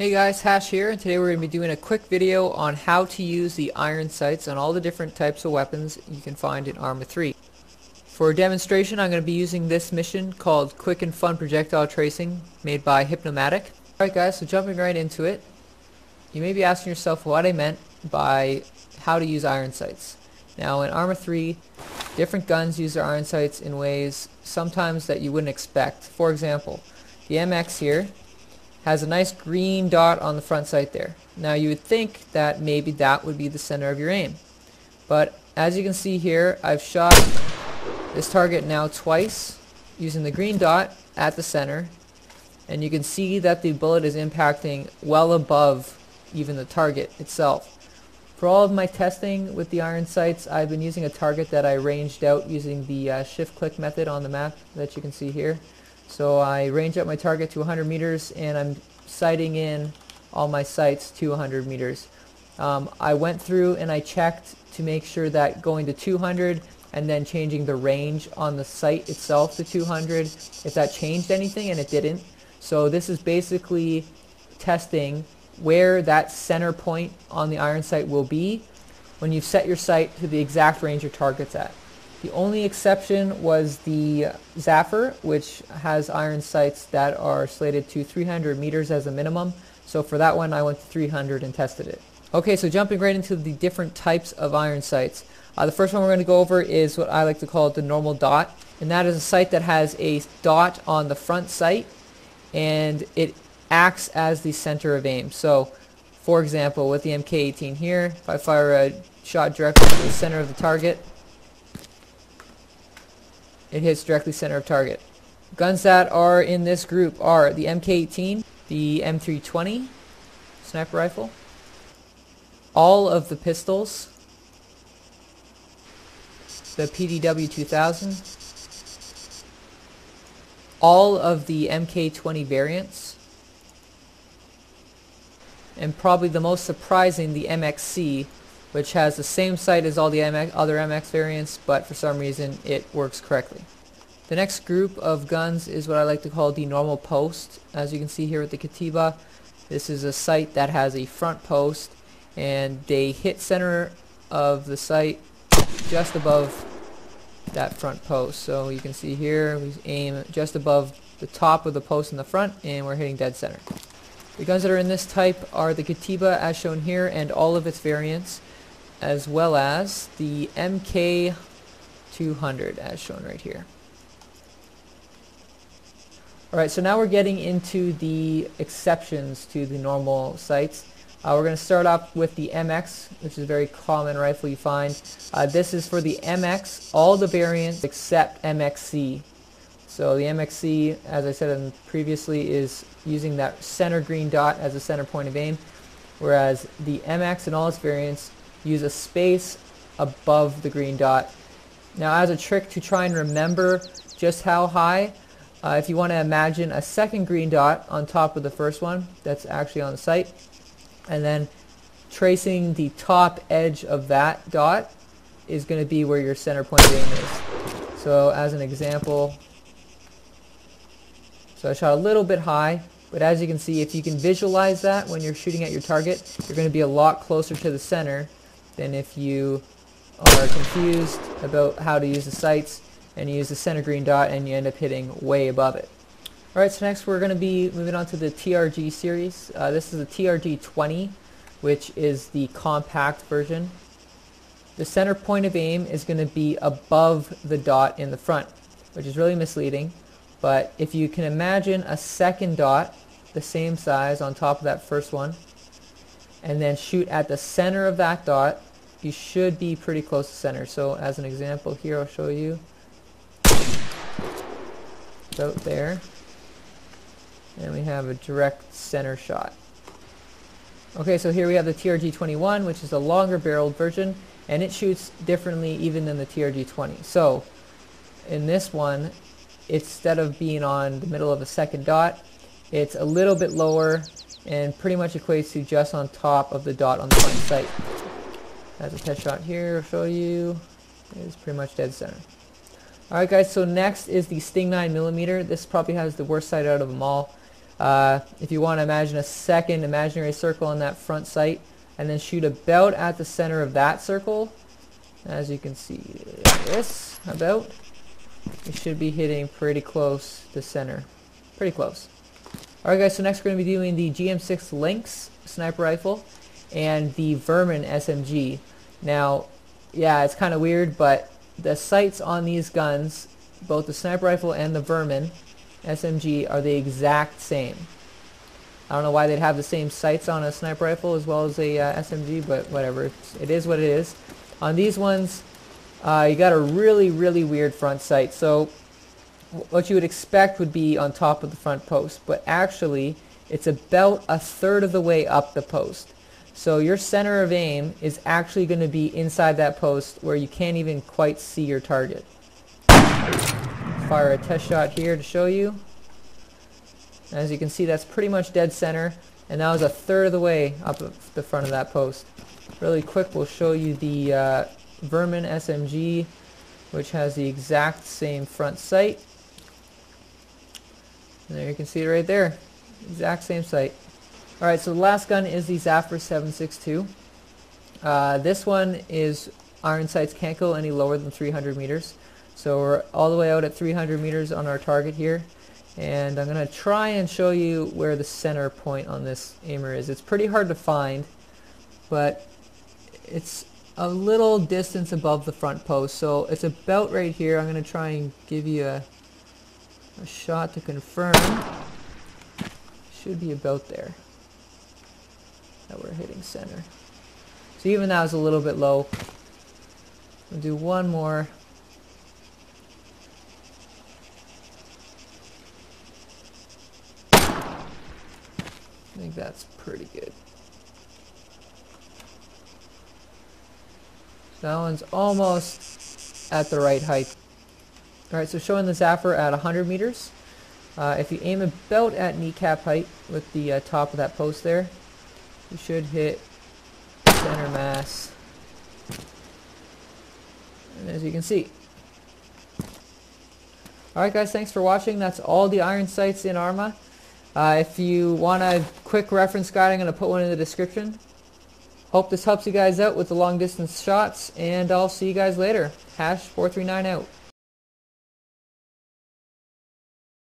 Hey guys, Hash here, and today we're going to be doing a quick video on how to use the iron sights on all the different types of weapons you can find in Arma 3. For a demonstration, I'm going to be using this mission called Quick and Fun Projectile Tracing, made by Hypnomatic. Alright guys, so jumping right into it, you may be asking yourself what I meant by how to use iron sights. Now in Arma 3, different guns use their iron sights in ways sometimes that you wouldn't expect. For example, the MX here has a nice green dot on the front sight there. Now you would think that maybe that would be the center of your aim. But as you can see here, I've shot this target now twice using the green dot at the center, and you can see that the bullet is impacting well above even the target itself. For all of my testing with the iron sights, I've been using a target that I ranged out using the shift click method on the map that you can see here. So I range up my target to 100 meters and I'm sighting in all my sights to 100 meters. I went through and I checked to make sure that going to 200 and then changing the range on the sight itself to 200, if that changed anything, and it didn't. So this is basically testing where that center point on the iron sight will be when you've set your sight to the exact range your target's at. The only exception was the Zafir, which has iron sights that are slated to 300 meters as a minimum. So for that one I went to 300 and tested it. Okay, so jumping right into the different types of iron sights. The first one we're going to go over is what I like to call the normal dot. And that is a sight that has a dot on the front sight and it acts as the center of aim. So for example, with the MK18 here, if I fire a shot directly to the center of the target, it hits directly center of target. Guns that are in this group are the MK18, the M320 sniper rifle, all of the pistols, the PDW 2000, all of the MK20 variants, and probably the most surprising, the MXC, which has the same sight as all the other MX variants, but for some reason it works correctly. The next group of guns is what I like to call the normal post. As you can see here with the Katiba, this is a sight that has a front post, and they hit center of the sight just above that front post. So you can see here, we aim just above the top of the post in the front, and we're hitting dead center. The guns that are in this type are the Katiba as shown here and all of its variants, as well as the MK200 as shown right here. Alright, so now we're getting into the exceptions to the normal sights. We're going to start off with the MX, which is a very common rifle you find. This is for the MX, all the variants except MXC. So the MXC, as I said previously, is using that center green dot as a center point of aim, whereas the MX and all its variants use a space above the green dot. Now as a trick to try and remember just how high, if you want to imagine a second green dot on top of the first one that's actually on the sight, and then tracing the top edge of that dot is going to be where your center point of aim is. So as an example, so I shot a little bit high, but as you can see, if you can visualize that when you're shooting at your target, you're going to be a lot closer to the center than if you are confused about how to use the sights and you use the center green dot and you end up hitting way above it. Alright, so next we're going to be moving on to the TRG series. This is the TRG 20, which is the compact version. The center point of aim is going to be above the dot in the front, which is really misleading. But if you can imagine a second dot, the same size on top of that first one, and then shoot at the center of that dot, you should be pretty close to center. So as an example here, I'll show you. About there. And we have a direct center shot. Okay, so here we have the TRG 21, which is a longer barreled version, and it shoots differently even than the TRG 20. So in this one, instead of being on the middle of a second dot, it's a little bit lower and pretty much equates to just on top of the dot on the front sight. As a test shot here, I'll show you, it's pretty much dead center. Alright guys, so next is the Sting 9mm. This probably has the worst sight out of them all. If you want to imagine a second imaginary circle on that front sight, and then shoot about at the center of that circle, as you can see this, about, you should be hitting pretty close to center. Pretty close. Alright guys, so next we're going to be doing the GM6 Lynx sniper rifle and the Vermin SMG. Now, yeah, it's kind of weird, but the sights on these guns, both the sniper rifle and the Vermin SMG, are the exact same. I don't know why they'd have the same sights on a sniper rifle as well as a SMG, but whatever. It is what it is. On these ones, you got a really weird front sight. So what you would expect would be on top of the front post, but actually it's about a third of the way up the post. So your center of aim is actually going to be inside that post where you can't even quite see your target. Fire a test shot here to show you. As you can see, that's pretty much dead center, and that was a third of the way up the front of that post. Really quick, we'll show you the Vermin SMG, which has the exact same front sight. And there you can see it right there. Exact same sight. Alright, so the last gun is the Zafir 7.62. This one is iron sights can't go any lower than 300 meters. So we're all the way out at 300 meters on our target here. And I'm going to try and show you where the center point on this aimer is. It's pretty hard to find, but it's a little distance above the front post. So it's about right here. I'm going to try and give you a shot to confirm. Should be about there that we're hitting center. So even that was a little bit low. We'll do one more. I think that's pretty good. That one's almost at the right height. Alright, so showing the Zafir at 100 meters. If you aim about at kneecap height with the top of that post there, you should hit center mass. And as you can see. Alright guys, thanks for watching. That's all the iron sights in ARMA. If you want a quick reference guide, I'm going to put one in the description. Hope this helps you guys out with the long distance shots, and I'll see you guys later. #439 out.